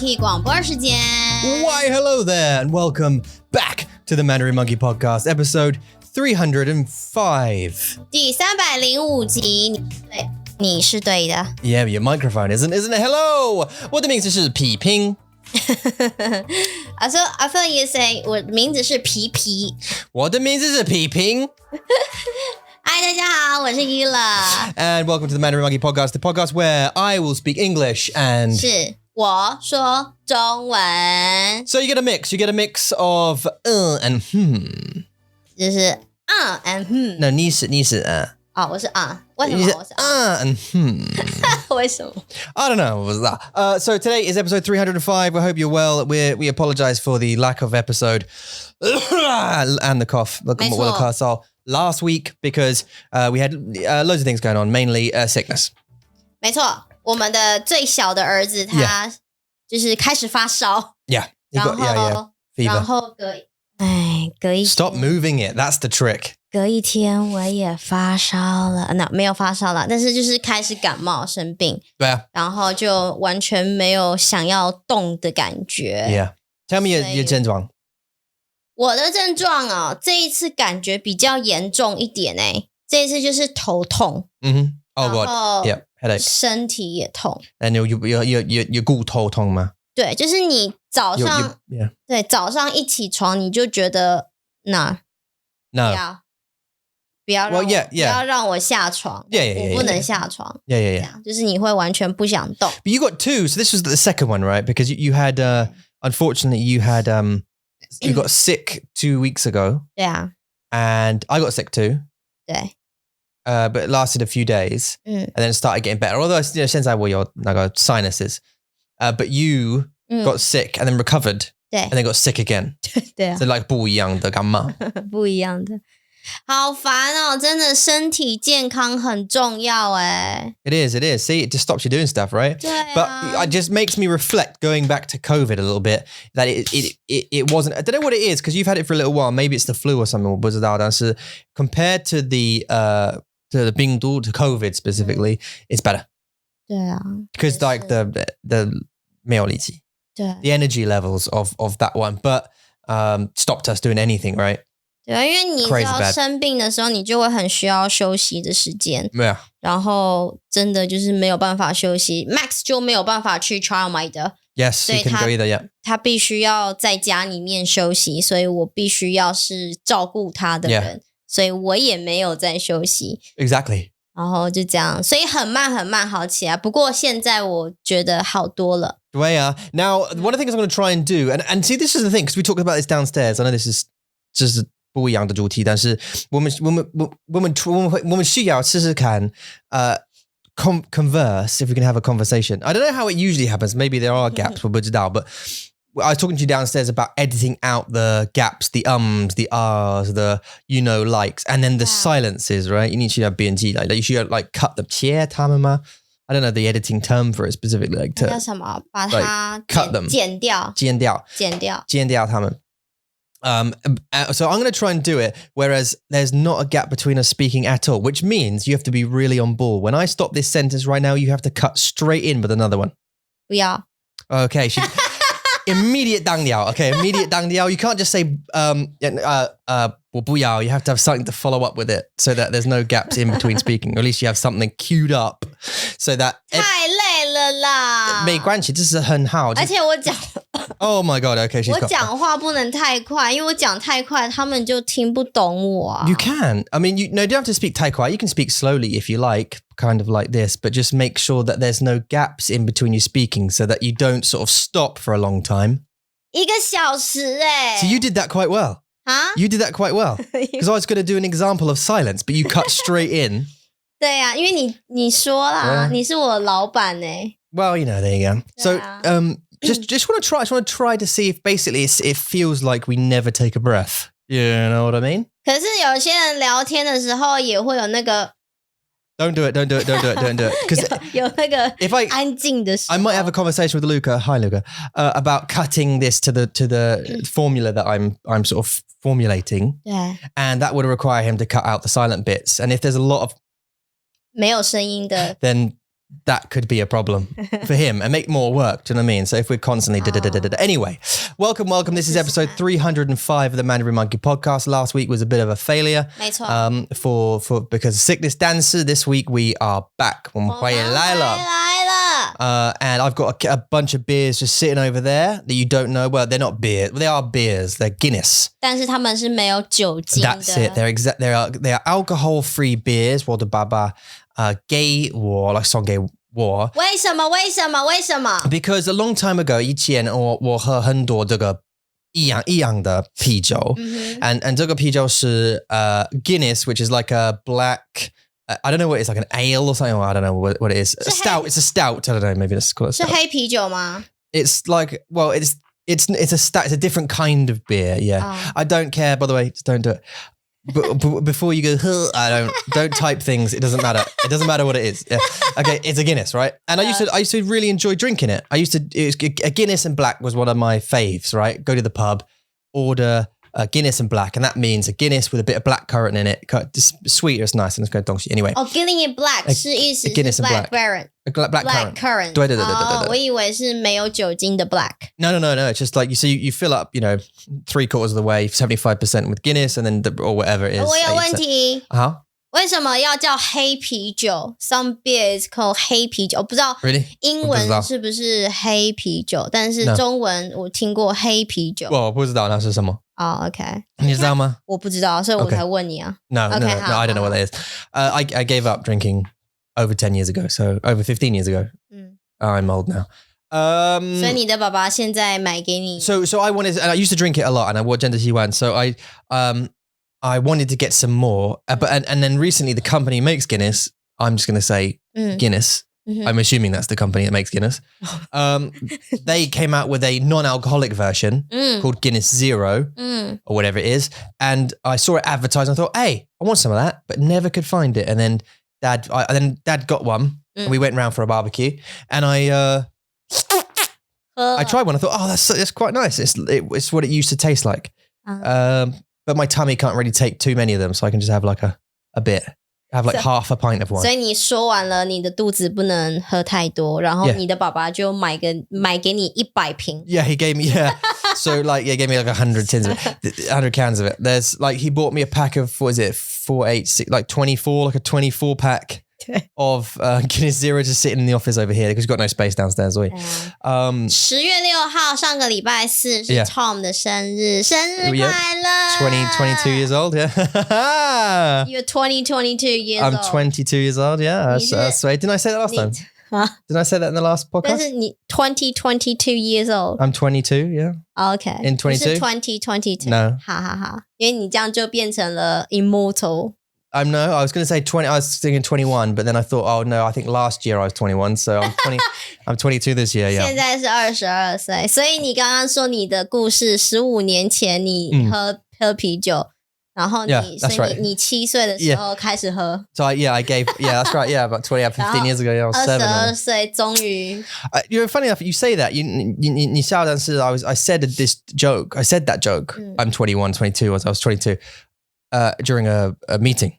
Monkey 广播时间。Why, hello there, and welcome back to the Mandarin Monkey Podcast, episode 305. 第305集，你是对的。Yeah, your microphone isn't it? Hello! 我的名字是皮平。I feel like you say 我的名字是皮皮。我的名字是皮平。嗨，大家好，我是 Ela. And welcome to the Mandarin Monkey Podcast, the podcast where I will speak English and... 是我说中文。 So you get a mix of and 就是 and No, 你是哦，我是为什么我是and 为什么 I don't know. What was that? So today is episode 305. We hope you're well. We apologize for the lack of episode and the cough. Look at what the cough are last week because we had loads of things going on, mainly sickness. 没错，我们的最小的儿子他就是开始发烧。Yeah. Fever. 然后隔一 Stop moving it. That's the trick. 隔一天我也发烧了，没有发烧了，但是就是开始感冒生病，对啊，然后就完全没有想要动的感觉。Yeah, tell me your 症状。我的症状哦，这一次感觉比较严重一点诶，这一次就是头痛，Oh God, yeah, headache， 身体也痛。And you 骨头痛吗？对，就是你早上对早上一起床你就觉得不要让我下床，我不能下床。Yeah. 就是你会完全不想动。But you got two, so this was the second one, right? Because you had, unfortunately, you got sick 2 weeks ago. 对啊。And I got sick too. 对。But it lasted a few days. And then it started getting better. Although, 现在我有那个 sinuses. But you got sick and then recovered. 对。And then got sick again. 对啊。So like 不一样的感冒。不一样的。好烦哦，真的身体健康很重要哎。It is. See, it just stops you doing stuff, right? 对啊。But it just makes me reflect going back to COVID a little bit that it wasn't, I don't know what it is because you've had it for a little while. Maybe it's the flu or something, 我不知道，但是 compared to the 病毒 to COVID specifically, it's better. 对啊。Because like the 没有力气。对。The energy levels of that one, but stopped us doing anything, right? 对啊，因为你只要生病的时候，你就会很需要休息的时间。Yeah. 然后真的就是没有办法休息 ，Max 就没有办法去 Childmind 的。Yes, you can go either, yeah. 他必须要在家里面休息，所以我必须要是照顾他的人，所以我也没有在休息。Exactly. 然后就这样，所以很慢好起来。不过现在我觉得好多了。对啊。Now, one of the things I'm going to try and do, and see, this is the thing, because we talked about this downstairs. I know this is just不一样的主题，但是我们需要试试看converse if we can have a conversation. I don't know how it usually happens. Maybe there are gaps, 我不知道 but I was talking to you downstairs about editing out the gaps, the the ahs, the likes, and then the silences, right? You need to have BNG, like you should like cut the 切他们吗？ I don't know the editing term for it specifically, like to 叫什么？把它 cut them, 剪掉他们。So I'm going to try and do it, whereas there's not a gap between us speaking at all, which means you have to be really on board. When I stop this sentence right now, you have to cut straight in with another one. 不要。Okay, immediate 当掉. Okay, immediate 当掉. You can't just say 我不要. You have to have something to follow up with it so that there's no gaps in between speaking. Or at least you have something queued up so that 太累了啦。没关系，这是很好。而且我讲 Oh my God, okay. 我讲话不能太快，因为我讲太快，他们就听不懂我啊。You can. I mean, you don't have to speak太快. You can speak slowly if you like, kind of like this, but just make sure that there's no gaps in between you speaking so that you don't sort of stop for a long time. 1个小时欸。So you did that quite well. Huh? You did that quite well. Because I was going to do an example of silence, but you cut straight in. 对啊，因为你说啦，你是我老板欸。Well, there you go. So, just want to try to see if basically it feels like we never take a breath. You know what I mean? 可是有些人聊天的时候也会有那个 Don't do it. Because 有那个 if I 安静的时候 I might have a conversation with Luca. Hi, Luca. About cutting this to the formula that I'm sort of formulating. Yeah. And that would require him to cut out the silent bits. And if there's a lot of 没有声音的 then that could be a problem for him and make more work. Do you know what I mean? So if we're constantly anyway, welcome. This is episode 305 of the Mandarin Monkey Podcast. Last week was a bit of a failure. 没错。For because of sickness. 但是 this week we are back. 我们回来了。And I've got a bunch of beers just sitting over there that you don't know. Well, they're not beer. They are beers. They're Guinness. 但是他们是没有酒精的。That's it. They are alcohol-free beers. 我的爸爸给我来送给我。为什么？ Because a long time ago, 以前我喝很多这个一样的啤酒。And 这个啤酒是Guinness, which is like a black. I don't know what it is, like an ale or something. I don't know what it is. A stout. It's a stout. I don't know. Maybe let's call it a stout. 是黑啤酒吗？ It's like, well, it's a stout. It's a different kind of beer. Yeah. I don't care. By the way, just don't do it. But before you go, don't type things. It doesn't matter. It doesn't matter what it is. Yeah. Okay, it's a Guinness, right? And I used to really enjoy drinking it. A Guinness and black was one of my faves, right? Go to the pub, order a Guinness and black, and that means a Guinness with a bit of blackcurrant in it. It's sweet, it's nice, and it's good东西. Anyway. Guinness and black 是意思是 Guinness and blackcurrant. Blackcurrant. 对。我以为是没有酒精的 black. No. It's just like you fill up, 3/4 of the way, 75% with Guinness, and then or whatever it is. 我有问题。为什么要叫黑啤酒 ？Some beer is called 黑啤酒，我不知道 Really? 英文是不是黑啤酒，但是中文我听过黑啤酒。我不知道那是什么。OK. 你知道吗？我不知道，所以我才问你啊。No, I don't know what that is. I gave up drinking over 10 years ago, so over 15 years ago. I'm old now. 所以你的爸爸现在买给你。So I wanted, and I used to drink it a lot, and I真的喜欢. So I wanted to get some more, and then recently the company makes Guinness. I'm just going to say Guinness. I'm assuming that's the company that makes Guinness. They came out with a non-alcoholic version called Guinness Zero or whatever it is. And I saw it advertised and I thought, hey, I want some of that, but never could find it. And then Dad got one and we went round for a barbecue and I tried one. I thought, oh, that's quite nice. It's what it used to taste like. But my tummy can't really take too many of them. So I can just have like a bit. Have like half a pint of wine. 所以你说完了，你的肚子不能喝太多，然后你的爸爸就买给你100瓶。Yeah, he gave me So he gave me like 100 tins of it, 100 cans of it. There's like he bought me a pack of what is it, 4, 8, 6, like 24, like a 24 pack of Guinness Zero just sitting in the office over here because we've got no space downstairs. 10月6号上个礼拜四是 Tom 的生日，生日快乐 22 years old, yeah. You're 22 years old. I'm 22 years old, yeah. So didn't I say that last time? Didn't I say that in the last podcast? 但是你22 years old. I'm 22, yeah. Okay. In 22? 是2022. No. 好，因为你这样就变成了 immortal. I was going to say 20. I was thinking 21, but then I thought, oh no, I think last year I was 21, so I'm 20. I'm 22 this year. Yeah. 现在是22岁，所以你刚刚说你的故事，15年前你喝啤酒，然后你7岁的时候开始喝。So I gave that's right. Yeah, about 15 years ago. Yeah, I was 7. 22岁终于。Funny enough, you say that. 你笑，但是 I said this joke. I said that joke. I'm 21, 22. I was 22 during a meeting.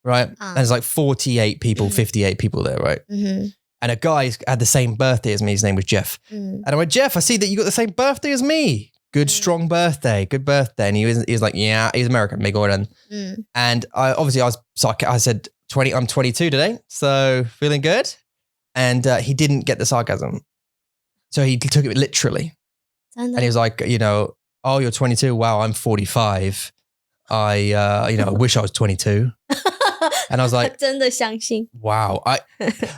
Right. And there's like 48 people, 58 people there, right? And a guy had the same birthday as me. His name was Jeff. And I went, Jeff, I see that you got the same birthday as me. Good, strong birthday. Good birthday. And he was like, yeah, he's American. And I said, 20, I'm 22 today. So feeling good. And he didn't get the sarcasm. So he took it literally. And he was like, oh, you're 22. Wow, I'm 45. I wish I was 22. And I was like, 真的相信 wow.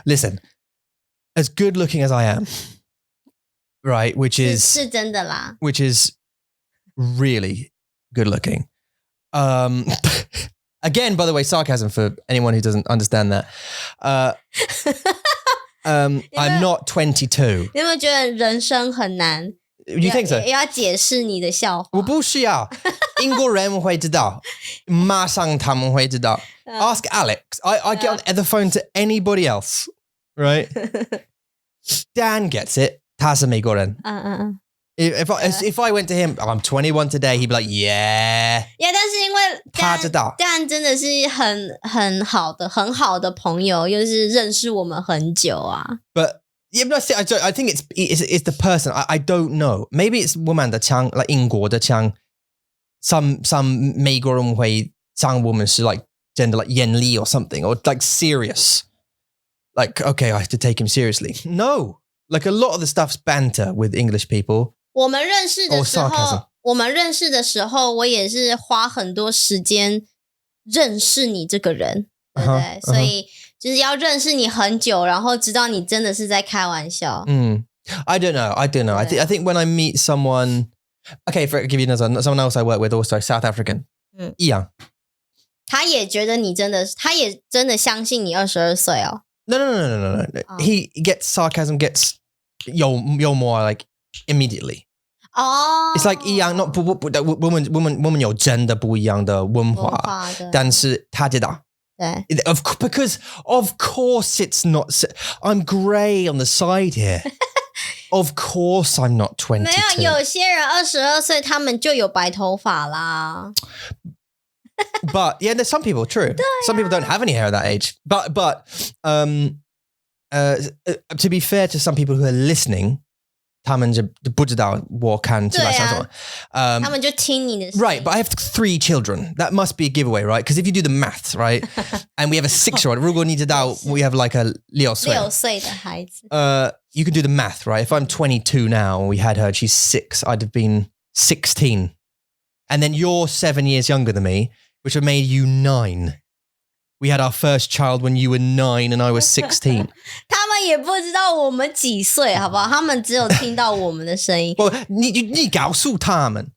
Listen, as good looking as I am, right, which is 是真的啦 which is really good looking. Again, by the way, sarcasm for anyone who doesn't understand that. I'm not 22. 你有没有觉得人生很难 You think so? 要解释你的笑话。我不需要，英国人会知道，马上他们会知道。Ask Alex. I get on the phone to anybody else, right? Dan gets it. 他是美国人。If I went to him, I'm 21 today, he'd be like, yeah. Yeah, 但是因为他知道，但真的是很好的朋友，又是认识我们很久啊。But yeah, but I think it's the person. I don't know. Maybe it's 我们的腔 like 英国的腔 some 美国人会讲我们是 like gender like 严厉 or something or like serious. Like, okay, I have to take him seriously. No. Like a lot of the stuff's banter with English people. 我们认识的时候，我也是花很多时间认识你这个人，对不对？所以就是要认识你很久，然后知道你真的是在开玩笑。I don't know. I think when I meet someone, okay, for give you another, someone else I work with also South African. 一样。他也觉得你真的，他也真的相信你22岁哦。No. He gets sarcasm, gets 幽默 like immediately. It's like 一样 not 我们有真的不一样的文化，但是他知道。对 because of course it's not. I'm grey on the side here. Of course I'm not 22. 没有些人22岁他们就有白头发啦。But yeah, there's some people, true. Some people don't have any hair at that age. But to be fair to some people who are listening, 他们就不知道我看起来像什么。他们就听你的声音。Right, but I have 3 children. That must be a giveaway, right? Because if you do the maths, right, and we have a 6-year-old, 如果你知道 we have like a 6岁的孩子。You can do the math, right? If I'm 22 now and we had her, she's 6, I'd have been 16. And then you're 7 years younger than me, which would have made you 9. We had our first child when you were 9 and I was 16. 他们也不知道我们几岁，好不好？他们只有听到我们的声音。你告诉他们，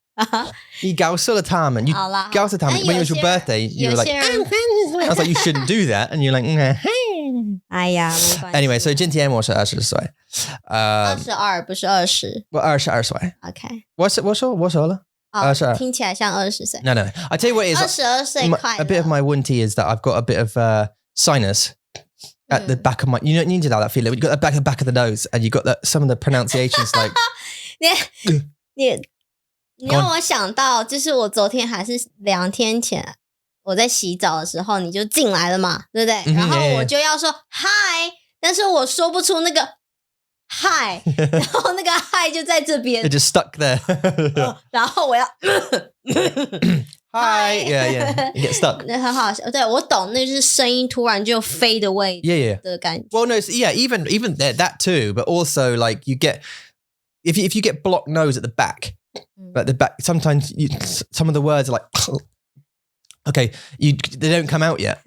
你告诉了他们，好啦，告诉他们。When it was your birthday, you were like, I was like, you shouldn't do that, and you're like, 哎呀，没关系。Anyway, so 今天我是20岁，22不是20。我22岁。OK， 我说了。听起来像20岁。No. I tell you what it is. 22岁快乐。A bit of my 问题 is that I've got a bit of sinus at the back of my. You know, 你知道 that feeling. You got the back of the nose, and you got some of the pronunciations like. 你让我想到，就是我昨天还是2天前，我在洗澡的时候，你就进来了嘛，对不对？然后我就要说 hi， 但是我说不出那个。Hi， 然后那个 Hi 就在这边 It just stuck there 然后我要 Hi yeah you get stuck 很好笑对我懂那就是声音突然就fade away 的感觉 Well no yeah even that too but also like you get if you get blocked nose at the back at the back sometimes some of the words are like Okay, they don't come out yet.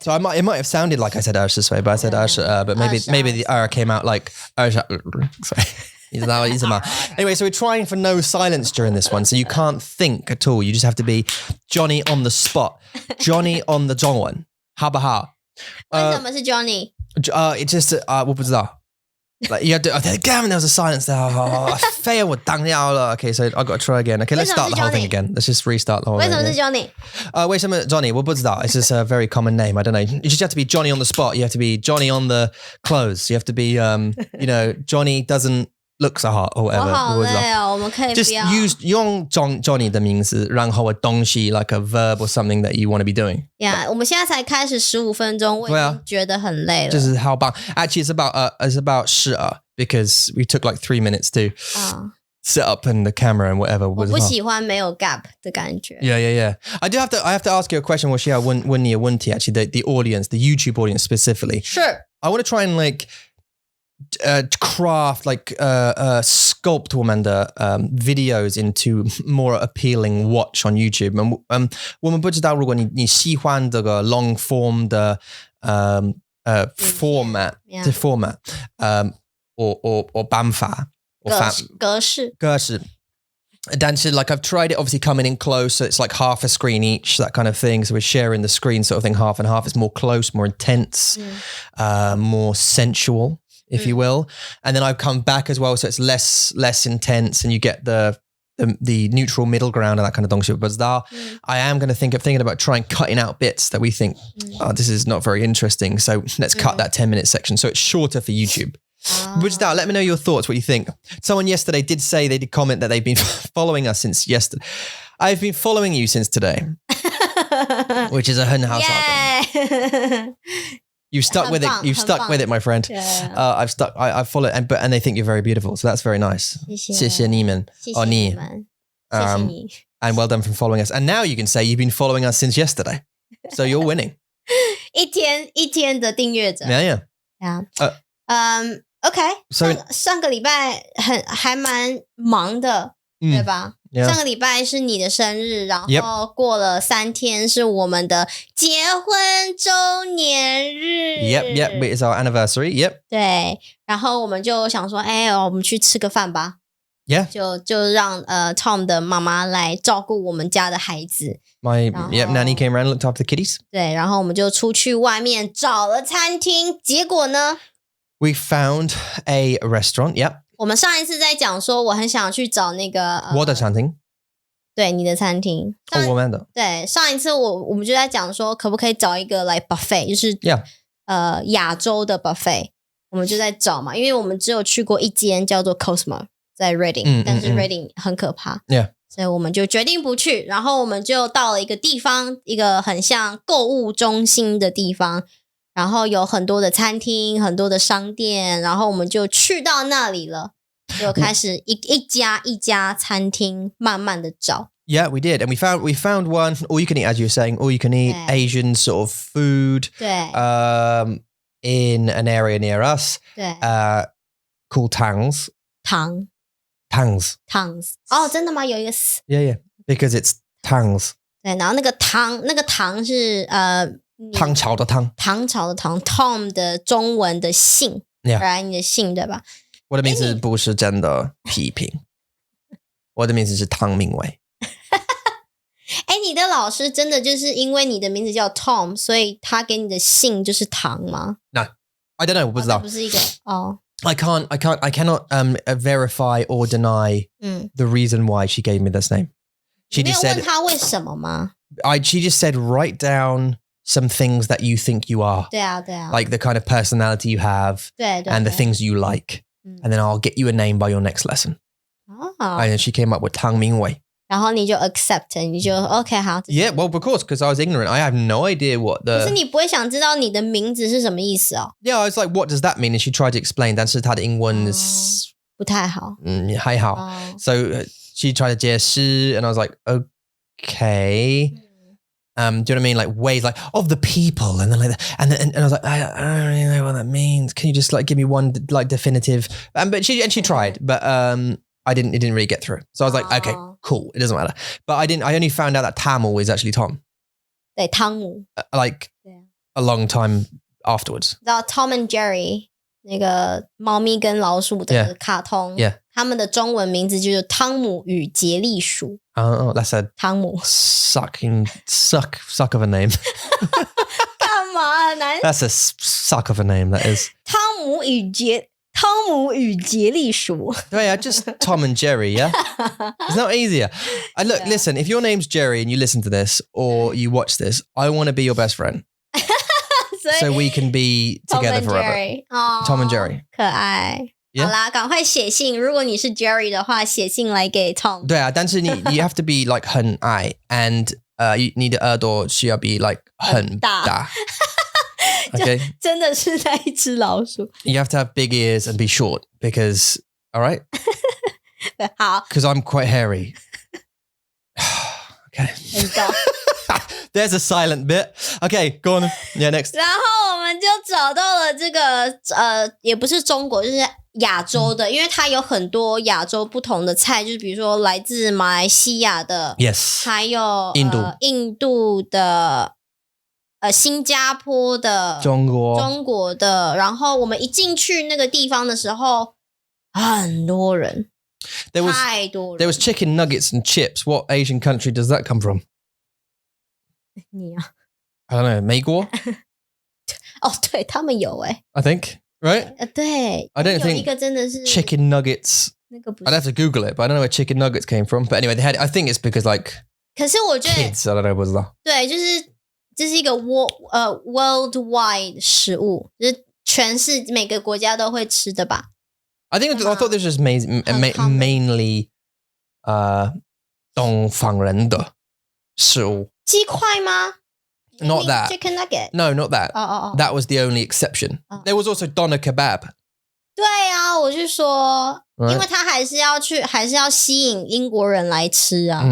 So it might have sounded like I said Arsha, but I said Arsha, but maybe the R came out like Arsha. Sorry. Anyway, so we're trying for no silence during this one, so you can't think at all. You just have to be Johnny on the spot, Johnny on the 中文，好不好？为什么是 Johnny? It's just 我不知道。Like you have to. Damn, there was a silence there. I failed. 我当掉了. Okay, so I got to try again. Okay, let's start the whole thing again. Let's just restart the whole thing. 为什么是 Johnny? 为什么 Johnny? 我不知道. It's just a very common name. I don't know. You just have to be Johnny on the spot. You have to be Johnny on the clothes. You have to be, you know, Johnny doesn't look so hot or whatever. 我好累哦，我们可以不要 Just用 Johnny 的名字，然后东西 like a verb or something that you want to be doing. Yeah, 我们现在才开始15分钟，我已经觉得很累了。就是好棒。Actually, it's about 12 because we took like 3 minutes to set up and the camera and whatever. 我不喜欢没有 gap 的感觉。Yeah. I have to ask you a question. 我需要问你的问题 actually the audience, the YouTube audience specifically. Sure. I want to try and like craft like sculpt 我们的videos into more appealing watch on YouTube. 我们不知道如果你喜欢这个 long form 的format 的 format 或办法格式但是 like I've tried it obviously coming in close so it's like half a screen each that kind of thing so we're sharing the screen sort of thing half and half. It's more close, more intense, more sensual if you will, and then I've come back as well so it's less intense and you get the neutral middle ground and that kind of thing. But I am going to thinking about trying cutting out bits that we think this is not very interesting so let's cut that 10-minute section so it's shorter for YouTube. 不知道, let me know your thoughts, what you think. Someone yesterday did say, they did comment that they've been following us since yesterday. I've been following you since today, which is a 很好笑的. You've stuck with it. You've stuck with it, my friend. Yeah. I've followed, and they think you're very beautiful. So that's very nice. 谢谢你们. 谢谢你们. 谢谢你. And well done for following us. And now you can say you've been following us since yesterday. So you're winning. 一天的订阅者. Yeah. OK. So 上个礼拜还蛮忙的，对吧？ Yeah. 上个礼拜是你的生日，然后过了3天是我们的结婚周年日。Yep. It's our anniversary. Yep. 对，然后我们就想说，我们去吃个饭吧。Yeah. 就让Tom 的妈妈来照顾我们家的孩子。Nanny came around and looked after the kiddies. 对，然后我们就出去外面找了餐厅，结果呢 We found a restaurant. Yep. 我们上一次在讲说，我很想去找那个我的餐厅。对，你的餐厅。我们的。对，上一次我们就在讲说，可不可以找一个来 buffet， 就是亚洲的 buffet， 我们就在找嘛，因为我们只有去过一间叫做 Cosmo 在 Reading，但是 Reading 很可怕。Yeah. 所以我们就决定不去，然后我们就到了一个地方，一个很像购物中心的地方。然后有很多的餐厅，很多的商店，然后我们就去到那里了，就开始一家一家餐厅慢慢的找。Yeah, we did. And we found one, all you can eat, as you were saying, all you can eat Asian sort of food 对 in an area near us 对 called Tangs. Tangs 哦，真的吗？有一个 Yeah, because it's Tangs. 对，然后那个糖是唐朝的唐 Tom 的中文的姓 Yeah. 你的姓对吧？我的名字不是真的批评，我的名字是汤明伟。你的老師真的就是因为你的名字叫 Tom， 所以他给你的姓就是唐吗？ No, I don't know. 我不知道。不是一个I cannot verify or deny the reason why she gave me this name. She 你没 just 有 said 问他为什么吗？ she just said write down some things that you think you are. 对啊 Like the kind of personality you have 对 and the things you like. And then I'll get you a name by your next lesson. And then she came up with Tang Mingwei. 然后你就 accept， 你就 OK 好。Yeah, well, of course, because I was ignorant. I have no idea what the... 可是你不会想知道你的名字是什么意思哦。Yeah, I was like, what does that mean? And she tried to explain. 但是她的英文是不太好。还好。So she tried to 解释 and I was like, okay. Do you know what I mean? Like ways like of the people and then like that. And I was like, I don't really know what that means. Can you just like give me one like definitive? But she tried, but it didn't really get through. So I was like, okay, cool. It doesn't matter. But I only found out that Tamil is actually Tom. 对，汤姆。Like a long time afterwards. 知道 Tom and Jerry 那个猫咪跟老鼠的卡通，他们的中文名字就是汤姆与杰利鼠。Oh, that's a 汤姆 suck of a name. 干嘛难 That's a suck of a name, that is. 汤姆与杰利鼠。Yeah, just Tom and Jerry, yeah? It's not easier. Look, listen, if your name's Jerry and you listen to this or you watch this, I want to be your best friend. So we can be together forever. Tom and Jerry. 可爱。Yeah. 好啦，赶快写信。如果你是 Jerry 的话，写信来给 Tom。对啊，但是你 you have to be like 很矮 and 你的耳朵需要 be like 很大。Okay. 真的是那一只老鼠。You have to have big ears and be short because, all right? 好。Because I'm quite hairy. Okay. There's a silent bit. Okay, go on. Yeah, next. 然后我们就找到了这个也不是中国，就是亚洲的，因为它有很多亚洲不同的菜，就是比如说来自马来西亚的 ，Yes， 还有印度的，新加坡的，中国的。然后我们一进去那个地方的时候，很多人，太多人。There was chicken nuggets and chips. What Asian country does that come from? 你啊 I don't know. 美国？哦，对他们有I think right. 对 I don't think 有一个真的是 chicken nuggets. 那个不是 I'd have to Google it, but I don't know where chicken nuggets came from. But anyway, they had. I think it's because like. 可是我觉得 kids. I don't know 不知道。对，就是这是一个worldwide 食物，就是全是每个国家都会吃的吧 I thought this was mainly 东方人的食物。鸡块吗 Not that. Chicken nugget. No, not that. That was the only exception. There was also doner kebab. 对啊，我就说，因为他还是要吸引英国人来吃啊，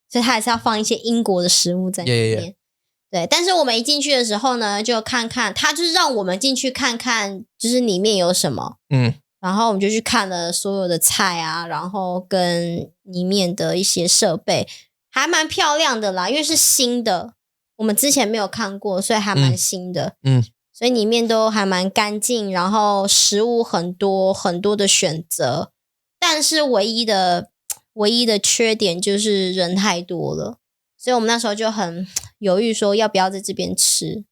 所以他还是要放一些英国的食物在里面。对，但是我们一进去的时候呢，就看看，他就是让我们进去看看，就是里面有什么。然后我们就去看了所有的菜啊，然后跟里面的一些设备，还蛮漂亮的啦，因为是新的。我们之前没有看过，所以还蛮新的。所以里面都还蛮干净，然后食物很多很多的选择，但是唯一的缺点就是人太多了，所以我们那时候就很犹豫说要不要在这边吃。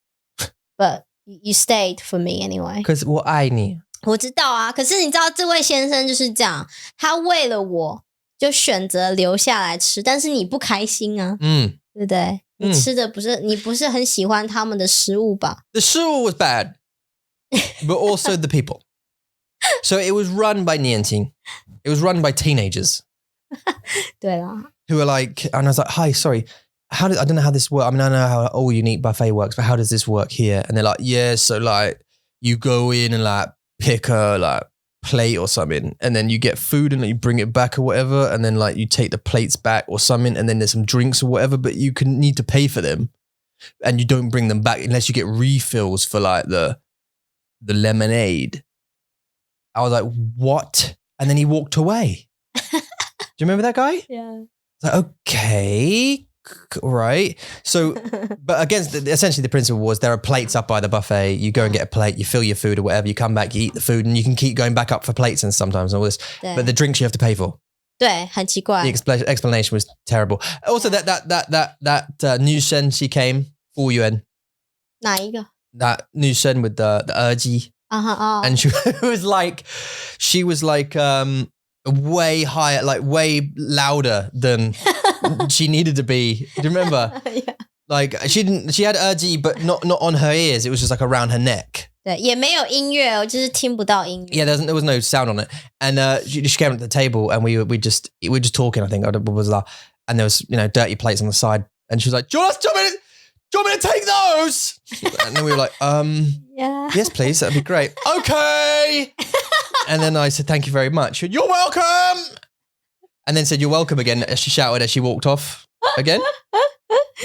But you stayed for me anyway. 可是我爱你。我知道啊，可是你知道这位先生就是这样，他为了我就选择留下来吃，但是你不开心啊，对不对？你吃的你不是很喜欢他们的食物吧？ The 食物 was bad, but also the people. So it was run by 年轻 It was run by teenagers. 对啦 Who were like, and I was like, hi, sorry, I don't know how this works. I mean, I know how all you eat buffet works, but how does this work here? And they're like, yeah, so like you go in and like pick a like plate or something, and then you get food and you bring it back or whatever, and then like you take the plates back or something, and then there's some drinks or whatever, but you need to pay for them, and you don't bring them back unless you get refills for like the lemonade. I was like, what? And then he walked away. Do you remember that guy? Yeah. Like, okay, right. So, but essentially the principle was there are plates up by the buffet. You go and get a plate, you fill your food or whatever, you come back, you eat the food, and you can keep going back up for plates and sometimes all this. But the drinks you have to pay for. 对，很奇怪。 The explanation was terrible. Also, that 女生 she came 服务员。哪一个？ That 女生 with the 耳机。And she was like way higher, like way louder than she needed to be. Do you remember? Yeah. Like she had 耳机 but not on her ears. It was just like around her neck. 对，也没有音乐哦，就是听不到音乐。 Yeah, there was no sound on it. And she came to the table and we were just talking, I think. What was that? And there was, dirty plates on the side. And she was like, do you want me to take those? And then we were like, yeah. Yes, please. That'd be great. Okay. And then I said, thank you very much. You're welcome. And then said, you're welcome again. As she shouted as she walked off again.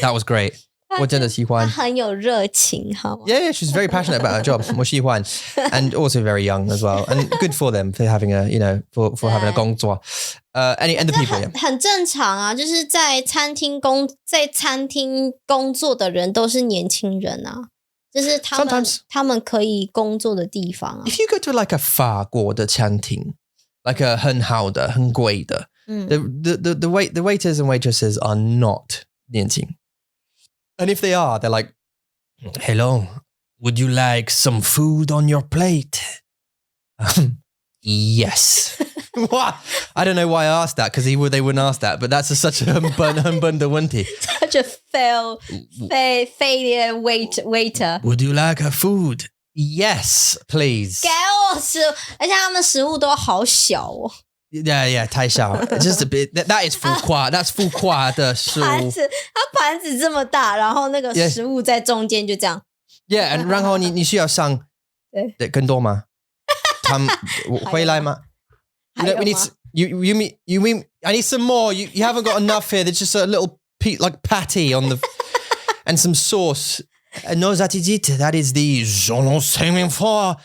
That was great. 我真的喜欢。她很有热情，好吗？ Yeah, she's very passionate about her job. 我喜欢 and also very young as well. And good for them for having a, for having a 工作。and the people, yeah. 很正常啊，就是在餐厅工作的人都是年轻人啊，就是他们可以工作的地方啊。If you go to like a 法国的餐厅 like a 很好的很贵的 the waiters and waitresses are not 年轻 and if they are they're like hello, would you like some food on your plate? Yes. What? I don't know why I asked that because they wouldn't ask that, but that's such a 很笨的问题 Such a failure waiter. Would you like a food? Yes, please. 给我食物，而且他们食物都好小哦。Yeah, 太小 Just a bit. That is 浮夸 That's 浮夸的食物。它盘子这么大，然后那个食物在中间就这样。Yeah, and 然后你需要上对更多吗？他们回来吗？ We need you mean I need some more. You haven't got enough here. There's just a little like patty on the and some sauce. No, that is it. That is the j'en sais for.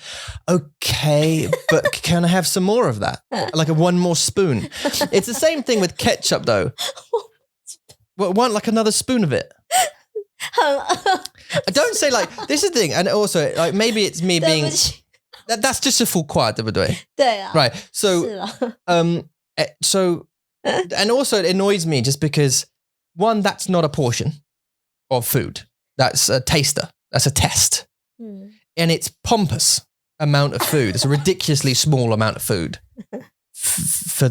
Okay, but can I have some more of that? Like one more spoon. It's the same thing with ketchup, though. Want like another spoon of it? Don't say like this is the thing, and also like maybe it's me being. That's just a full quiet, 对不对？对啊。 Right. So, and also it annoys me just because one, that's not a portion of food. That's a taster. That's a test. And it's pompous amount of food. It's a ridiculously small amount of food for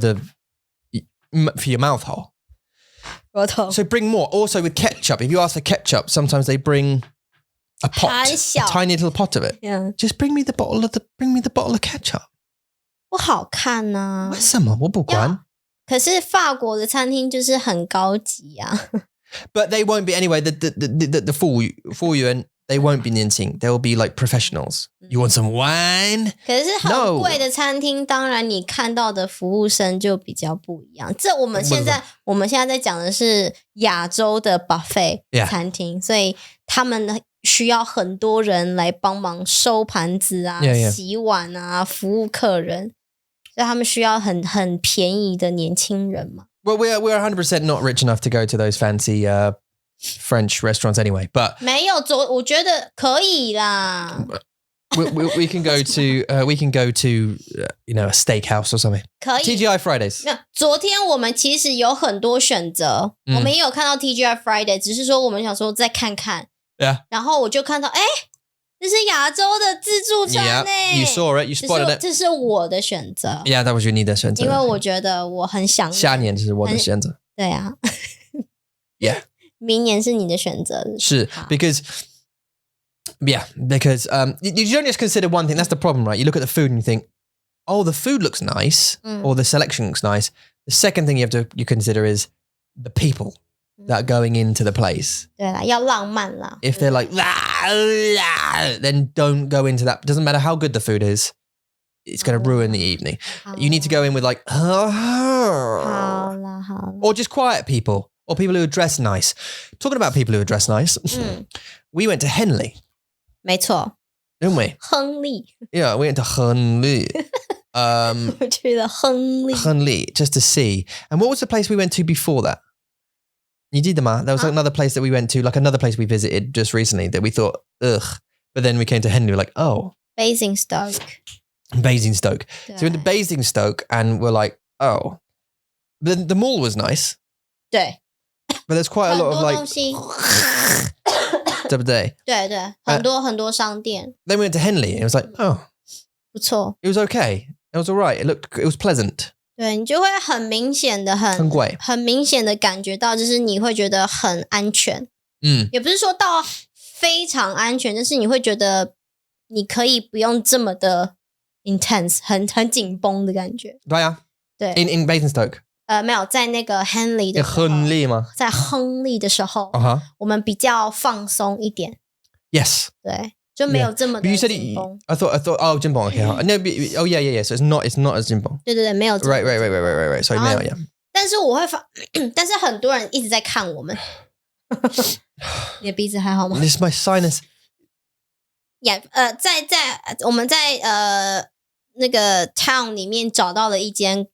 your mouth hole. So bring more. Also with ketchup, if you ask for ketchup, sometimes they bring a pot, 很小 a tiny little pot of it. Yeah. Just bring me the bottle of ketchup. 不好看啊。为什么？我不管。可是法国的餐厅就是很高级啊。But they won't be anyway. The 服务员 they won't be 年轻 They will be like professionals. You want some wine? 可是很贵的餐厅，当然你看到的服务生就比较不一样。这我们现在在讲的是亚洲的 buffet 餐厅，所以他们需要很多人来帮忙收盘子啊、洗碗啊、服务客人，所以他们需要很便宜的年轻人嘛。Well, we're 100% not rich enough to go to those fancy French restaurants anyway. But 没有我觉得可以啦。we can go to you know, a steakhouse or something. 可以 TGI Fridays. 昨天我们其实有很多选择，我们也有看到 TGI Friday， 只是说我们想说再看看。Yeah. 然后我就看到，这是亚洲的自助餐You saw it. You spotted it. 这是我的选择。Yeah, that was your 你的选择。因为我觉得我很想下年就是我的选择。对啊。Yeah. 明年是你的选择。是 because you don't just consider one thing. That's the problem, right? You look at the food and you think, oh, the food looks nice, or the selection looks nice. The second thing you consider is the people that are going into the place. 对啦，要浪漫啦。If they're like, then don't go into that. Doesn't matter how good the food is. It's going to ruin the evening. You need to go in with like, 好啦。or just quiet people, or people who are dressed nice. Talking about people who are dressed nice, we went to Henley. 没错。Didn't we? 亨利。Yeah, we went to Henley. 我去了亨利。Henley, just to see. And what was the place we went to before that? 你记得吗? There was another place that we went to, like another place we visited just recently that we thought, ugh. But then we came to Henley, we're like, oh. Basingstoke. So we went to Basingstoke and we're like, oh. The mall was nice. 对。But there's quite a lot of like... 对不对？对对，很多商店。Then we went to Henley and it was like, oh. 不错。It was okay. It was all right. It was pleasant. 对，你就会很明显的很明显的感觉到，就是你会觉得很安全。也不是说到非常安全，但是你会觉得你可以不用这么的 intense， 很紧绷的感觉。对啊。对。In Basingstoke。没有，在那个 Henley 的时候。亨利吗？在亨利的时候，我们比较放松一点。Yes. 对。就没有这么的紧绷。I thought oh 紧绷 okay. No, oh yeah. So it's not as 紧绷。对，没有。Right. Sorry, 没有 yeah. 但是但是很多人一直在看我们。你的鼻子还好吗 ？This is my sinus. Yeah, 我们在那个 town 里面找到了一间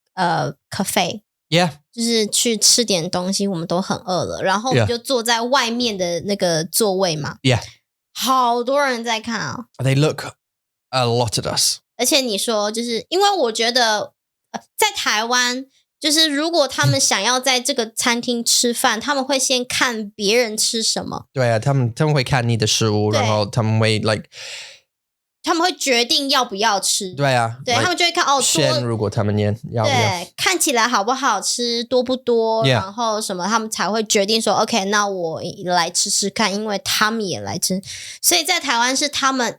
cafe. Yeah. 就是去吃点东西，我们都很饿了，然后我们就坐在外面的那个座位嘛。Yeah. 好多人在看啊。They look a lot at us. 而且你说，就是因为我觉得在台湾，就是如果他们想要在这个餐厅吃饭，他们会先看别人吃什么。对啊，他们会看你的食物，然后他们会 like 他们会决定要不要吃。对啊，对，他们就会看先如果他们要不要，对，看起来好不好吃，多不多，然后什么，他们才会决定说 OK， 那我来吃吃看，因为他们也来吃。所以在台湾是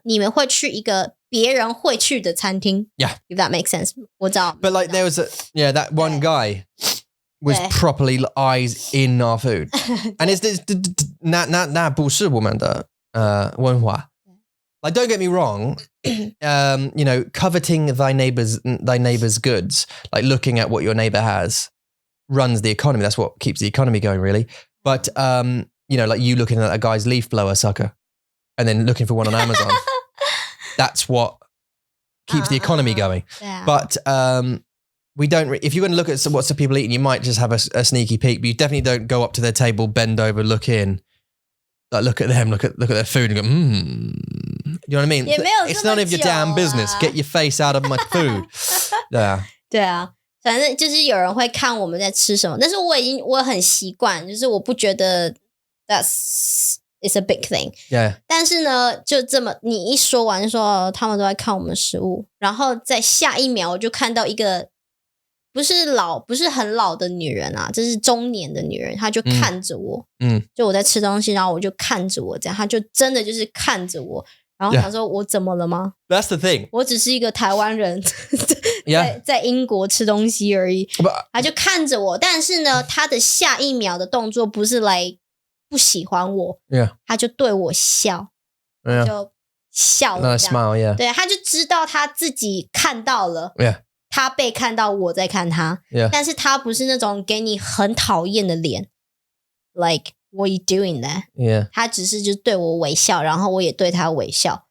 你们会去一个别人会去的餐厅。Yeah, if that makes sense. 我知道。But like there was that one guy was properly eyes in our food, and it's 那不是我们的文化。Like, don't get me wrong, you know, coveting thy neighbor's goods, like looking at what your neighbor has, runs the economy. That's what keeps the economy going, really. But, you know, like you looking at a guy's leaf blower sucker and then looking for one on Amazon, that's what keeps the economy going. Yeah. But we don't, if you're going to look at what some people eating, you might just have a sneaky peek, but you definitely don't go up to their table, bend over, look in. Like look at them, look at their food and go, You know what I mean? It's none of your damn business. Get your face out of my food. 对啊，反正就是有人会看我们在吃什么，但是我很习惯，就是我不觉得 it's a big thing. Yeah. 但是呢，就这么你一说完说他们都在看我们食物，然后在下一秒我就看到一个不是很老的女人啊，这是中年的女人，她就看着我，就我在吃东西，然后我就看着我这样，她就真的就是看着我，然后想说我怎么了吗？ That's the thing. 我只是一个台湾人在英国吃东西而已，她就看着我，但是呢，她的下一秒的动作不是来不喜欢我，她就对我笑，就笑了这样 smile, 对，她就知道她自己看到了，她被看到我在看她，但是她不是那种给你很讨厌的脸 ，like what you doing that？ 她只是就对我微笑，然后我也对她微笑，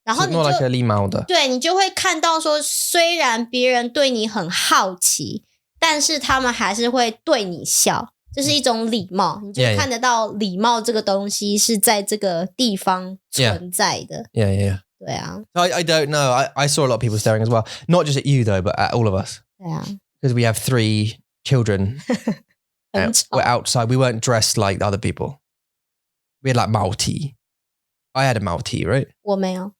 然后你就 like 礼貌的，对你就会看到说，虽然别人对你很好奇，但是他们还是会对你笑。这是一种礼貌，你就看得到礼貌这个东西是在这个地方存在的。Yeah. 对啊。I don't know. I saw a lot of people staring as well. Not just at you though, but at all of us. 对啊。Because we have 3 children. We're outside. We weren't dressed like other people. We had like Malti. I had a Malti, right? 我没有。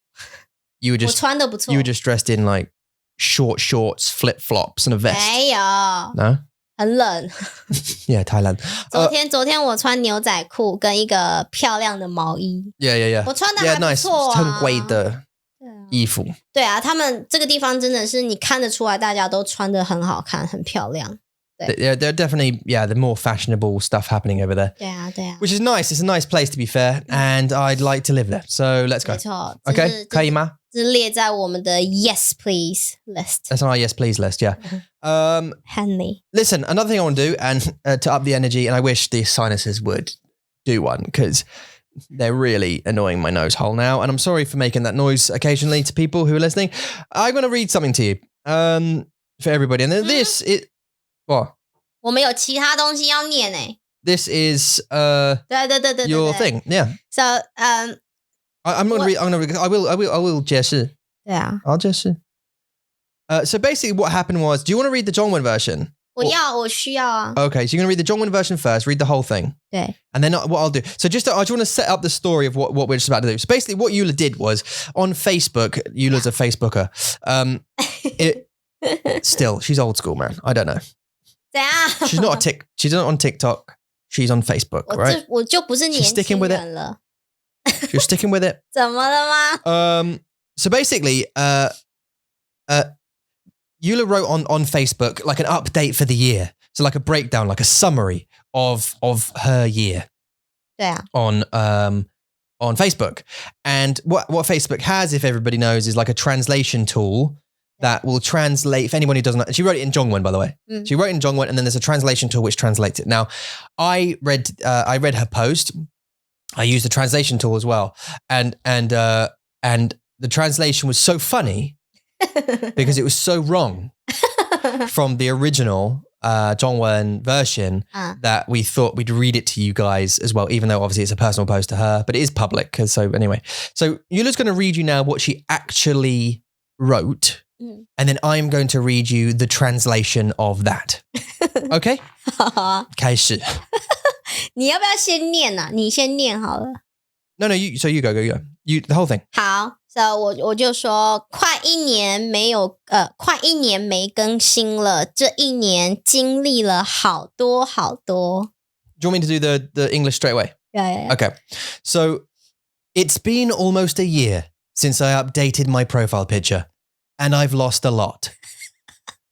You were just 我穿得不错。You were just dressed in like short shorts, flip flops, and a vest. 没有。No. 很冷。Yeah, Thailand. 昨天我穿牛仔裤跟一个漂亮的毛衣。Yeah. 我穿的还不错啊。很贵的衣服。对啊，他们这个地方真的是你看得出来，大家都穿得很好看，很漂亮。They're definitely, the more fashionable stuff happening over there. 对啊。Which is nice. It's a nice place to be fair, and I'd like to live there. So let's go. 没错。Okay, 可以吗？是列在我们的 Yes Please list. That's on our Yes Please list, yeah. Henley. Listen, another thing I want to do, and to up the energy, and I wish the sinuses would do one, because they're really annoying my nose hole now, and I'm sorry for making that noise occasionally to people who are listening. I'm going to read something to you for everybody, and then this what? 我们有其他东西要念诶。This is 对 your thing, yeah. So I'm not going to read. I will 解释。对啊。I'll 解释。So basically, what happened was, do you want to read the Zhongwen version? 我需要啊。Okay, so you're going to read the Zhongwen version first. Read the whole thing. 对。And then what I'll do. So I just want to set up the story of what we're just about to do. So basically, what Eula did was on Facebook. Eula's a Facebooker. Still, she's old school, man. I don't know. 怎样？ She's not She's not on TikTok. She's on Facebook, right? 我就不是年轻人了。You're sticking with it. 怎么了吗？ So basically, Eula wrote on Facebook like an update for the year. So like a breakdown, like a summary of her year. 对啊。On Facebook. And what Facebook has, if everybody knows, is like a translation tool that will translate, if anyone who doesn't know, she wrote it in Zhongwen, by the way. She wrote it in Zhongwen, and then there's a translation tool which translates it. Now, I read her post. I used the translation tool as well. And the translation was so funny because it was so wrong from the original Zhongwen version that we thought we'd read it to you guys as well, even though obviously it's a personal post to her, but it is public. So anyway, so Eula's going to read you now what she actually wrote, and then I'm going to read you the translation of that. Okay? 开始。你要不要先念啊？你先念好了。No, you go. You the whole thing. 好。So 我就说快一年没更新了，这一年经历了好多。Do you want me to do the English straight away? Yeah. Okay. So it's been almost a year since I updated my profile picture, and I've lost a lot.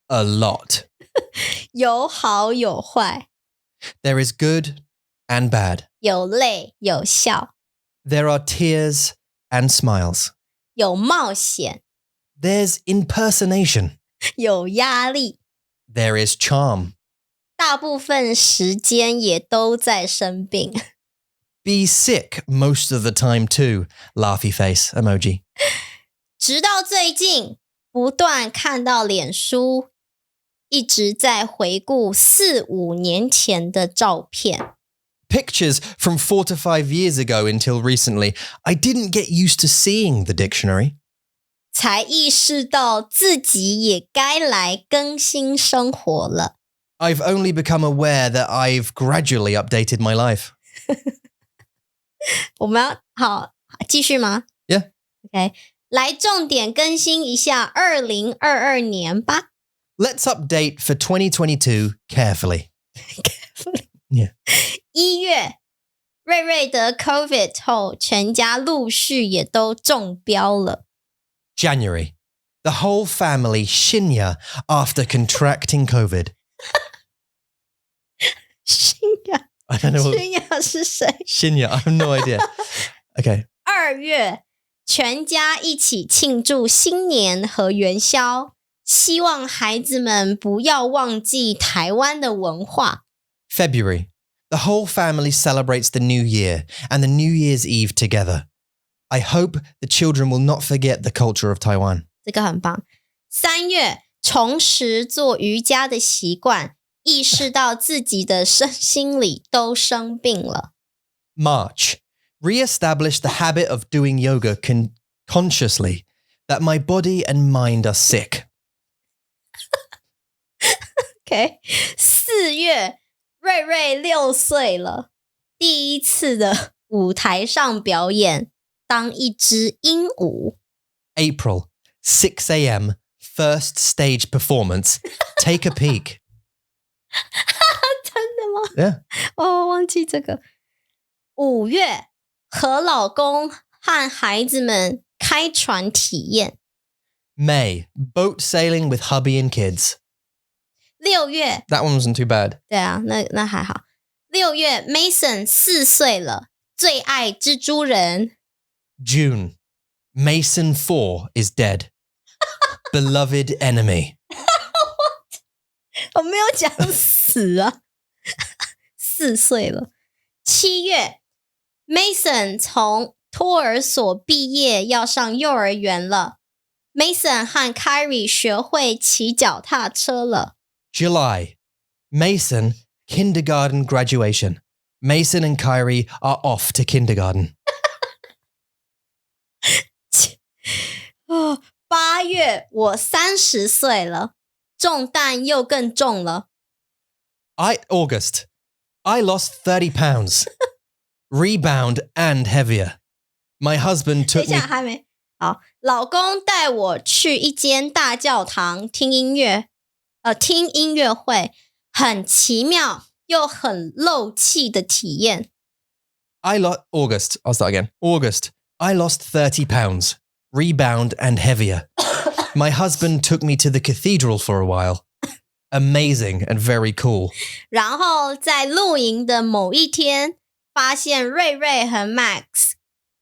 A lot. 有好有坏。There is good and bad. 有泪有笑。There are tears and smiles. 有冒险。There's impersonation. 有压力。There is charm. 大部分时间也都在生病。Be sick most of the time too. Laughy face emoji. 直到最近，不断看到脸书一直在回顾4-5年前的照片。Pictures from 4 to 5 years ago until recently. I didn't get used to seeing the dictionary. 才意识到自己也该来更新生活了。I've only become aware that I've gradually updated my life. 我们要好继续吗？ Yeah. OK， 来重点更新一下2022年吧。Let's update for 2022 carefully. Yeah. 1月，瑞瑞得 COVID 后，全家陆续也都中标了。January. The whole family 新年 after contracting COVID. 新年 I don't know. 新年是谁？新年 I have no idea. Okay. 2月，全家一起庆祝新年和元宵，希望孩子们不要忘记台湾的文化。February. The whole family celebrates the New Year and the New Year's Eve together. I hope the children will not forget the culture of Taiwan. 这个很棒。3月，重拾做瑜伽的习惯，意识到自己的身心里都生病了。March. Re-establish the habit of doing yoga consciously, that my body and mind are sick. OK， 4月，瑞瑞6岁了，第一次的舞台上表演，当一只鹦鹉。April, 6 a.m, first stage performance. Take a peek. 真的吗？ Yeah. 我忘记这个。5月，和老公和孩子们开船体验。May, boat sailing with hubby and kids. 6月， That one wasn't too bad. 对啊，那还好。6月 ，Mason 4岁了，最爱蜘蛛人。June, Mason 4 is dead. Beloved enemy. 我没有讲死啊，4岁了。7月 ，Mason 从托儿所毕业，要上幼儿园了。Mason 和 Kyrie 学会骑脚踏车了。July, Mason, kindergarten graduation. Mason and Kyrie are off to kindergarten. 8月，我30岁了，重担又更重了。August, I lost 30 pounds. Rebound and heavier. My husband 等 took 一下， me... 还没好。老公带我去一间大教堂听音乐会，很奇妙又很漏气的体验。August, I'll start again. August, I lost 30 pounds. Rebound and heavier. My husband took me to the cathedral for a while. Amazing and very cool. 然后在露营的某一天，发现瑞瑞和 Max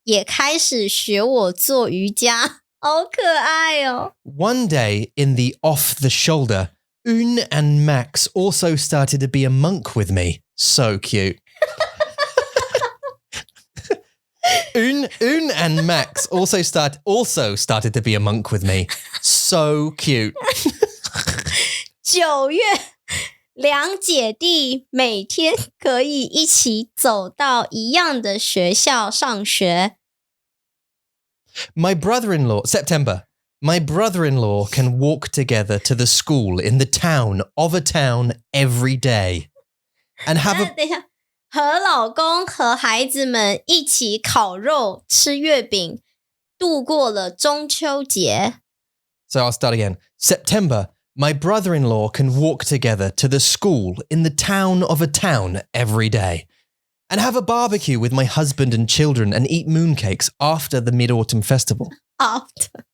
也开始学我做瑜伽，好可爱哦。One day in the off the shoulder, Un and Max also started to be a monk with me. So cute. Un and Max also started to be a monk with me. So cute. 9月，两姐弟每天可以一起走到一样的学校上学。September. My brother-in-law can walk together to the school in the town of a town every day. And have a... 等一下，和老公和孩子们一起烤肉、吃月饼，度过了中秋节。So I'll start again. September. My brother-in-law can walk together to the school in the town of a town every day. And have a barbecue with my husband and children and eat mooncakes after the Mid-Autumn Festival. After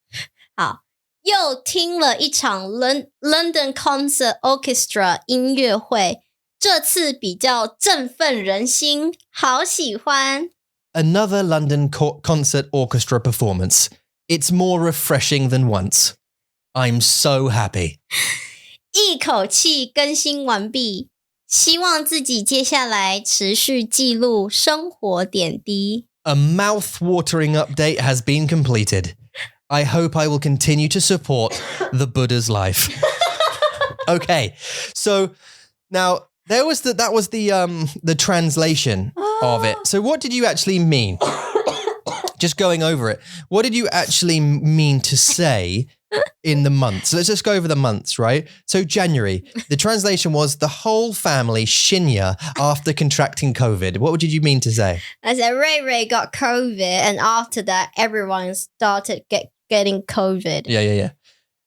好，又听了一场 London Concert Orchestra 音乐会，这次比较振奋人心，好喜欢。Another London Concert Orchestra performance. It's more refreshing than once. I'm so happy. 一口气更新完毕，希望自己接下来持续记录生活点滴。A mouth-watering update has been completed. I hope I will continue to support the Buddha's life. Okay, so now that was the translation of it. So what did you actually mean? Just going over it. What did you actually mean to say in the months? So let's just go over the months, right? So January, the translation was the whole family 新年 after contracting COVID. What did you mean to say? I said Ray got COVID, and after that, everyone started getting COVID. Yeah.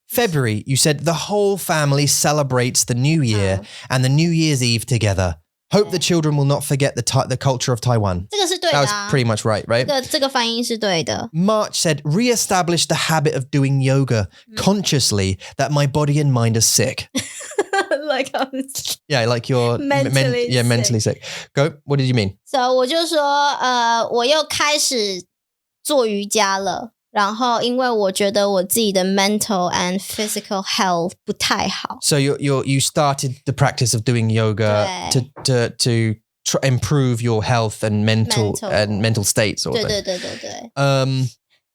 February, you said the whole family celebrates the New Year and the New Year's Eve together. Hope the children will not forget the culture of Taiwan. 这个是对的 That was pretty much right? 这个翻译是对的。 March said, re-establish the habit of doing yoga consciously that my body and mind are sick. Like Yeah, like you're mentally sick. Go. What did you mean? So 我就说我又开始做瑜伽了。然后因为我觉得我自己的 mental and physical health 不太好。 So you started the practice of doing yoga to improve your health and mental states. 对。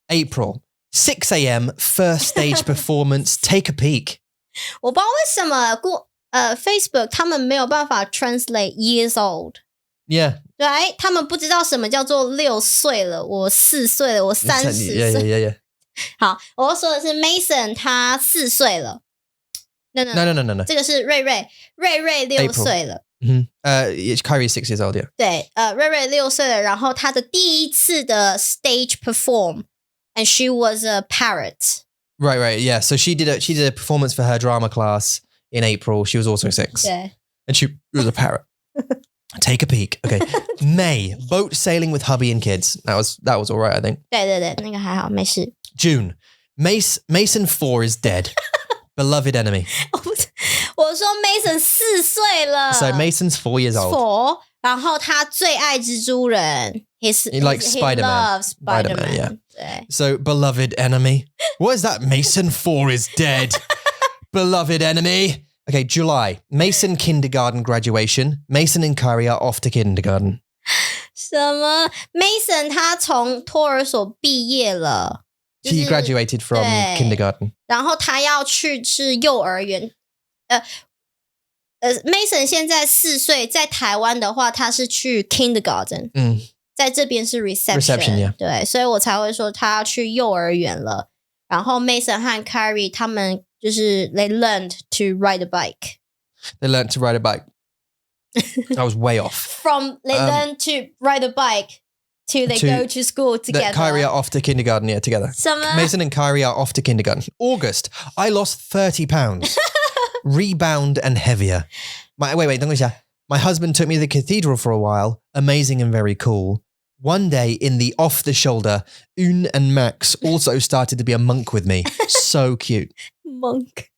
April, 6 a.m. first stage performance. Take a peek. 我不知道为什么Facebook 他们没有办法 translate years old。 Yeah. 对，他们不知道什么叫做6岁了，我4岁了，我30岁。Yeah. 好，我要说的是 Mason 他4岁了。No. 这个是瑞瑞6岁了。Kyrie 6 years old, yeah. 对，瑞瑞6岁了，然后他的第一次的 stage perform and she was a parrot. Right, yeah. So she did a performance for her drama class in April. She was also 6. 对。 And she was a parrot. Take a peek. Okay. May, boat sailing with hubby and kids. That was all right, I think. 对，那个还好，没事。 June, Mason 4 is dead. Beloved enemy. 我说 Mason 4岁了。 So Mason's 4 years old. 4，然后他最爱蜘蛛人。He likes Spider-Man. loves Spider-Man. Yeah. 对。 So beloved enemy. What is that? Mason 4 is dead. Beloved enemy. Okay, July. Mason kindergarten graduation. Mason and Kyrie are off to kindergarten. 什么 Mason 他从托儿所毕业了。He graduated from kindergarten. 然后他要去是幼儿园。Mason 现在4岁，在台湾的话他是去 kindergarten。在这边是 reception yeah. 对，所以我才会说他要去幼儿园了。然后 Mason 和 Kyrie 他们就是 they learned to ride a bike. They learned to ride a bike. I was way off. From they learn to ride a bike to they go to school together. Kyrie are off to kindergarten, yeah, together. 什么 Mason and Kyrie are off to kindergarten. August, I lost 30 pounds. Rebound and heavier. Wait, 等一下. My husband took me to the cathedral for a while. Amazing and very cool. One day in the off the shoulder, Un and Max also started to be a monk with me. So cute. Monk.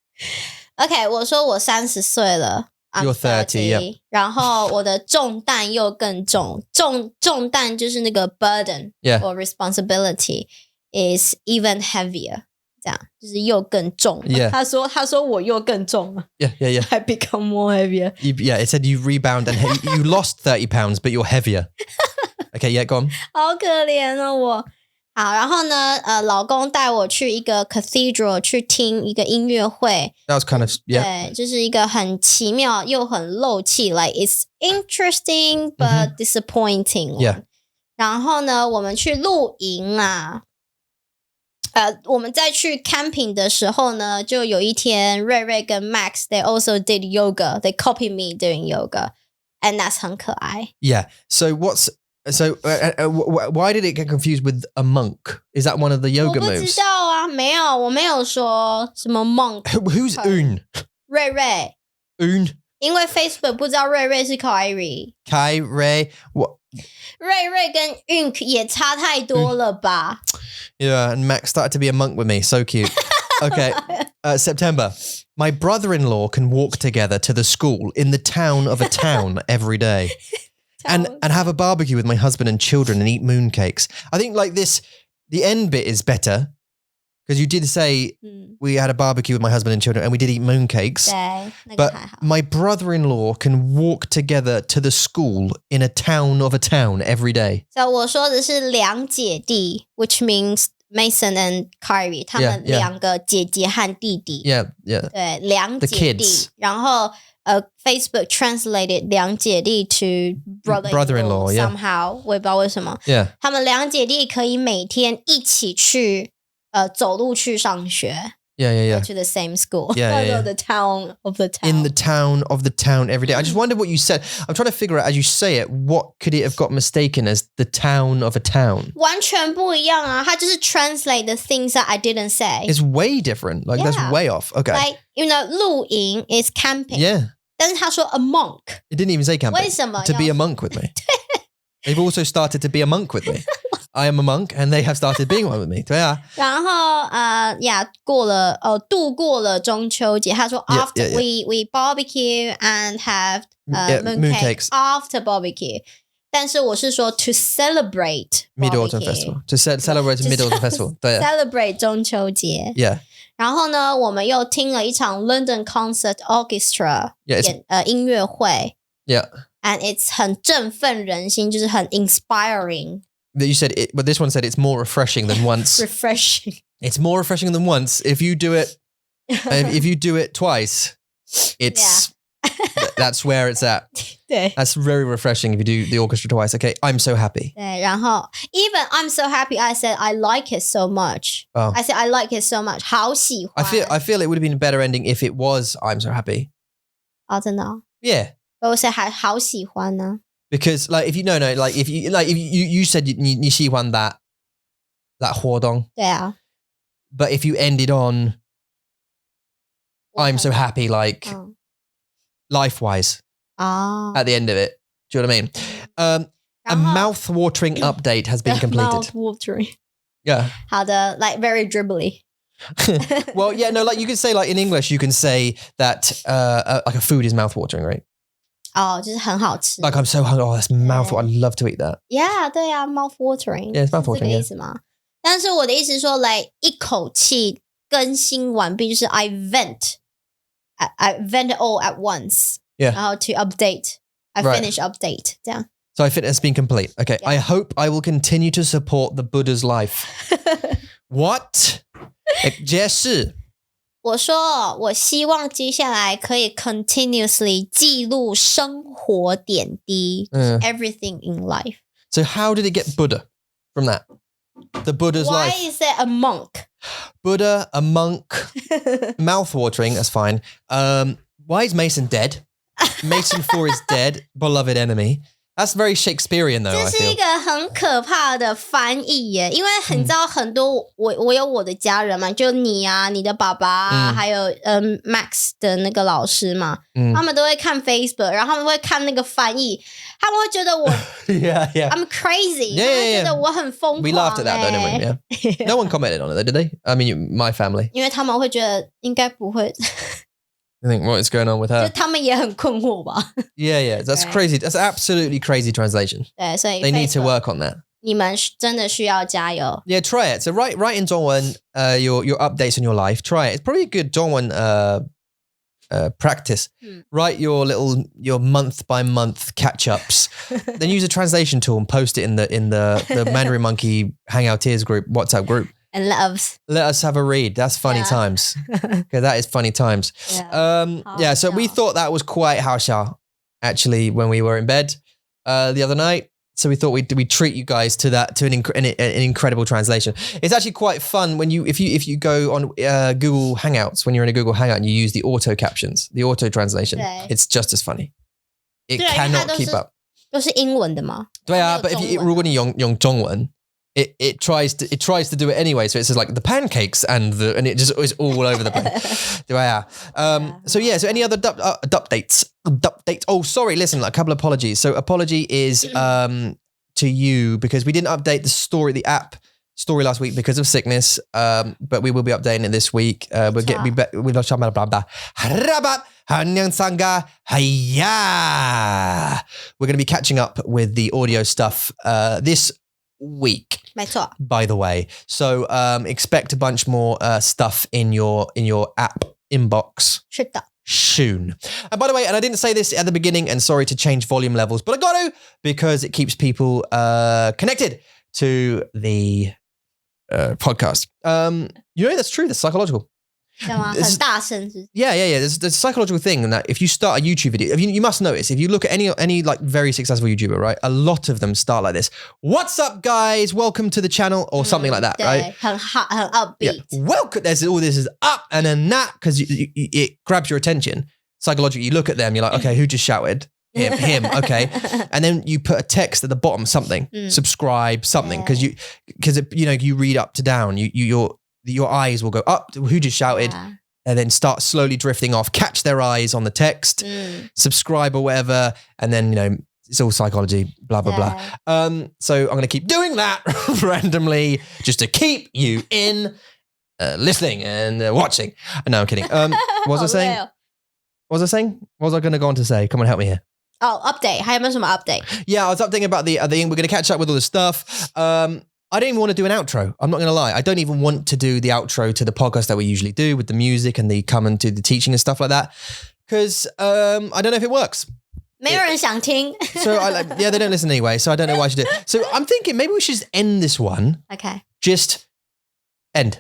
Okay, 我说我30岁了。You're 30, yeah. 然后我的重担又更重，重担就是那个 burden or responsibility is even heavier. 这样就是又更重。Yeah. 他说我又更重了。Yeah. I become more heavier. It said you rebound and you lost 30 pounds, but you're heavier. Okay, yeah, go on. 好可怜哦我。好，然后呢，老公带我去一个 cathedral 去听一个音乐会。That was kind of, yeah. 对，就是一个很奇妙又很漏气 like it's interesting but disappointing. Yeah. 然后呢，我们去露营啊。我们在去 camping 的时候呢，就有一天瑞瑞跟 Max they also did yoga. They copied me doing yoga. And that's 很可爱。Yeah. So why did it get confused with a monk? Is that one of the yoga moves? 我不知道啊，没有，我没有说什么 monk。Who's Un? 瑞瑞。Un? 因为 Facebook 不知道瑞瑞是 Kyrie。Kyrie? What? 瑞瑞跟 Unk 也差太多了吧？ Yeah, and Max started to be a monk with me. So cute. Okay. September. My brother-in-law can walk together to the school in the town of a town every day. And have a barbecue with my husband and children and eat mooncakes. I think like this, the end bit is better because you did say we had a barbecue with my husband and children and we did eat mooncakes. 对，那个 But 还好。 my brother-in-law can walk together to the school in a town of a town every day. 所以我说的是两姐弟 ，which means Mason and Kyrie， 他们两个姐姐和弟弟。Yeah. 对，两 The 姐 kids. 弟。然后Facebook translated 两姐弟 to brother-in-law, yeah. somehow， 我也不知道为什么。Yeah. 他们两姐弟可以每天一起去走路去上学。Yeah. to the same school. Yeah. The town of the town. In the town of the town every day. I just wondered what you said. I'm trying to figure out as you say it, what could it have got mistaken as the town of a town? 完全不一样啊，它就是 translate the things that I didn't say. It's way different. Like that's way off. Okay. Like, 露营 is camping. Yeah. 但是他说 a monk. It didn't even say camping. 为什么 To be a monk with me. They've also started to be a monk with me. I am a monk and they have started being one with me. 对啊。然后度过了中秋节。他说 after we barbecue and have mooncakes after barbecue. 但是我是说 to celebrate Mid-Autumn Festival. To celebrate Mid-Autumn Festival. 对啊。Celebrate 中秋节。Yeah. 然后呢，我们又听了一场 London Concert Orchestra 音乐会。Yeah. And it's 很振奋人心，就是很 inspiring. You said it, but this one said it's more refreshing than once. Refreshing. It's more refreshing than once. If you do it twice, it's that's where it's at. 对 That's very refreshing if you do the orchestra twice. Okay, I'm so happy. 对，然后 even I'm so happy. I said I like it so much. Oh. I said I like it so much. 好喜欢。I feel it would have been a better ending if it was I'm so happy. 哦，真的哦。Yeah. 我是还好喜欢呢。Because like if you said 你喜欢 that 活动。对啊。But if you ended on I'm so happy life-wise at the end of it. Do you know what I mean? A mouth-watering update has been completed. Mouth-watering. Yeah. 好的 like very dribbly. Well, yeah, no, like you can say like in English, you can say that like a food is mouth-watering, right? 哦，就是很好吃。 Like I'm so hungry. Oh, that's mouth-watering. I'd love to eat that. Yeah, 对啊 mouth-watering. Yeah, it's mouth-watering. 这个意思吗？但是我的意思是说 like 一口气更新完毕，就是 I vent all at once. Yeah. 然后 to update. I finish update. 这样。So I think it's been complete. Okay. Yeah. I hope I will continue to support the Buddha's life. What? 解释。我说我希望接下来可以 continuously 记录生活点滴everything in life. So how did it get Buddha from that? The Buddha's Why life. Why is it a monk? Buddha, a monk, mouth-watering, that's fine. Why is Mason dead? Mason 4 is dead, beloved enemy. That's very Shakespearean though, I feel. 这是一个很可怕的翻译耶，因为你知道很多我有我的家人嘛，就你啊，你的爸爸啊，还有Max 的那个老师嘛，他们都会看 Facebook， 然后他们会看那个翻译，他们会觉得我 yeah I'm crazy， 他们觉得我很疯狂。We laughed at that though, didn't we? Yeah. No one commented on it though, did they? I mean, my family. 因为他们会觉得应该不会。I think what is going on with her? 就他们也很困惑吧。Yeah, that's crazy. That's absolutely crazy translation. 对，所以 they need to work on that. 你们真的需要加油。Yeah, try it. So write in Dongwon your updates on your life. Try it. It's probably a good Dongwon practice. Write your month by month catch ups. Then use a translation tool and post it in the Mandarin Monkey Hangouters group, WhatsApp group. And let us have a read. That's funny times. Okay, that is funny times. Yeah. So we thought that was quite haoxiao actually when we were in bed the other night. So we thought we'd treat you guys to an incredible translation. It's actually quite fun when if you go on Google Hangouts, when you're in a Google Hangout and you use the auto captions, the auto translation, it's just as funny. It cannot keep up. 都是英文的吗？对啊 but如果你用中文 It tries to do it anyway, so it says like the pancakes and it just is all over the place. So any other updates? Oh, sorry. Listen, a couple of apologies. So apology is to you because we didn't update the app story last week because of sickness. But we will be updating it this week. We're going to be catching up with the audio stuff this week. 没错 By the way, so expect a bunch more stuff in your app inbox. 是的 Soon. And by the way, and I didn't say this at the beginning, and sorry to change volume levels, but I got to because it keeps people connected to the podcast. That's true. That's psychological. 干嘛？很大声是不是？ Yeah. There's a psychological thing in that if you start a YouTube video, you must notice, if you look at any like very successful YouTuber, right? A lot of them start like this. What's up, guys? Welcome to the channel, or something like that, right? 很hot, 很 upbeat. Yeah. Welcome. There's all this is up and then that because it grabs your attention. Psychologically, you look at them, you're like, okay, who just shouted? Him, okay. And then you put a text at the bottom, something, subscribe, something, because you read up to down. Your eyes will go up. Who just shouted? Yeah. And then start slowly drifting off. Catch their eyes on the text, subscribe or whatever, and then it's all psychology. Blah blah blah. So I'm going to keep doing that randomly just to keep you in listening and watching. No, I'm kidding. What was I saying? What was I saying? What was I going to go on to say? Come on, help me here. Oh, update. 还有没有什么 update? Yeah, I was updating about the we're going to catch up with all the stuff. I don't even want to do an outro. I'm not going to lie. I don't even want to do the outro to the podcast that we usually do with the music and the come and do the teaching and stuff like that. Because I don't know if it works. 没有人想听. So they don't listen anyway. So I don't know why I should do it. So I'm thinking maybe we should just end this one. Okay. Just end.